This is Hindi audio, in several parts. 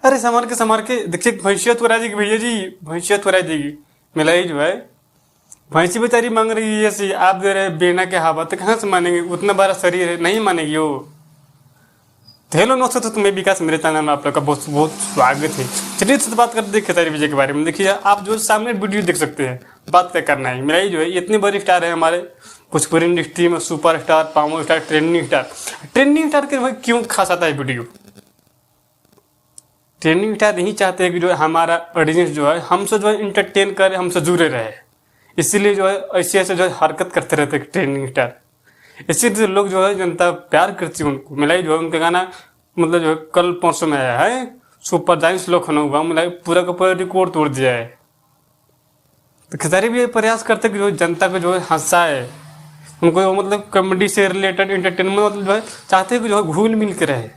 अरे संभाल के देखिए, भैंसिया तो जाएगी भैया जी, भैंसिया तो जाएगी। मिलाई जो है, भैंसी बेचारी मांग रही है ऐसी, आप दे रहे बेना के हवा, तो कहाँ से मानेंगे? उतना बड़ा शरीर है, नहीं मानेगी वो। तो हेलो दोस्तों, तो मैं विकास, मेरे चैनल में आप लोग का बहुत बहुत स्वागत है। चलिए तो बात करते हैं खेसारी विजय के बारे में। देखिए आप जो सामने वीडियो देख सकते हैं, बात क्या करना है। मिलाई जो है इतने बड़े स्टार है हमारे भोजपुरी इंडस्ट्री में, super star, power star, trending star के भाई क्यों खास आता है वीडियो? ट्रेंडिंग स्टार नहीं चाहते हैं कि जो है हमारा ऑडियंस जो है हमसे जो है इंटरटेन करे, हमसे जुड़े रहे, इसीलिए जो है ऐसे ऐसे जो है हरकत करते रहते हैं ट्रेंडिंग स्टार। इसीलिए लोग जो है जनता प्यार करती है उनको। मिलाई जो है उनका गाना मतलब जो है कल परसों में आया है, सुपर जाइंट्स लखनऊ हुआ, मिलाई पूरा का पूरा रिकॉर्ड तोड़ दिया है। तो खेसारी भी ये प्रयास करते कि जो जनता को जो है हंसाए, उनको मतलब कॉमेडी से रिलेटेड एंटरटेनमेंट मतलब जो है चाहते हैं कि जो है घुल मिल के रहे।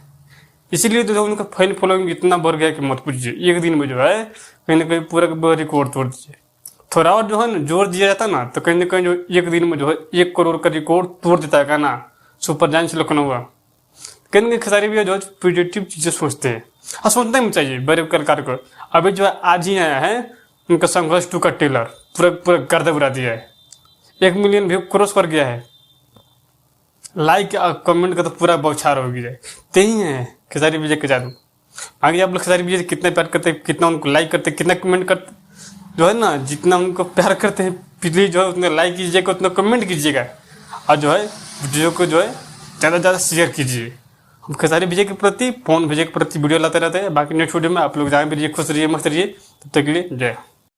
इसीलिए जो है उनका फैन फॉलोइंग इतना बढ़ गया कि मत पूछिए। एक दिन में जो है कहीं ना कहीं पूरा का पूरा रिकॉर्ड तोड़ दीजिए। थोड़ा और जो है ना जोर दिया जाता ना, तो कहीं ना कहीं जो एक दिन में जो है 1 करोड़ का रिकॉर्ड तोड़ देता है गाना सुपर जाइंट्स लखनऊ। कहीं ना कहीं खेसारी भी जो है पॉजिटिव चीज़ें सोचते हैं, और सोचना ही चाहिए बड़े कलाकार को। अभी जो है आज ही आया है उनका संघर्ष 2 का ट्रेलर, पूरा पूरा गर्दा उड़ा दिया है, 1 मिलियन व्यू क्रॉस कर गया है। लाइक कमेंट का तो पूरा बौछार हो गया है। यही है खेसारी विजय के जादू। आगे आप लोग खेसारी विजय कितना प्यार करते हैं, कितना उनको लाइक करते हैं, कितना कमेंट करते, जो है ना जितना उनको प्यार करते हैं प्लीज जो है उतना लाइक कीजिएगा, उतना कमेंट कीजिएगा, और जो है वीडियो को जो है ज़्यादा से ज़्यादा शेयर कीजिए। हम खेसारी विजय के प्रति, पवन विजय के प्रति वीडियो लाते रहते हैं। बाकी नेक्स्ट वीडियो में आप लोग जहाँ भी रहिए खुश रहिए, मस्त रहिए। तब तक के लिए जय।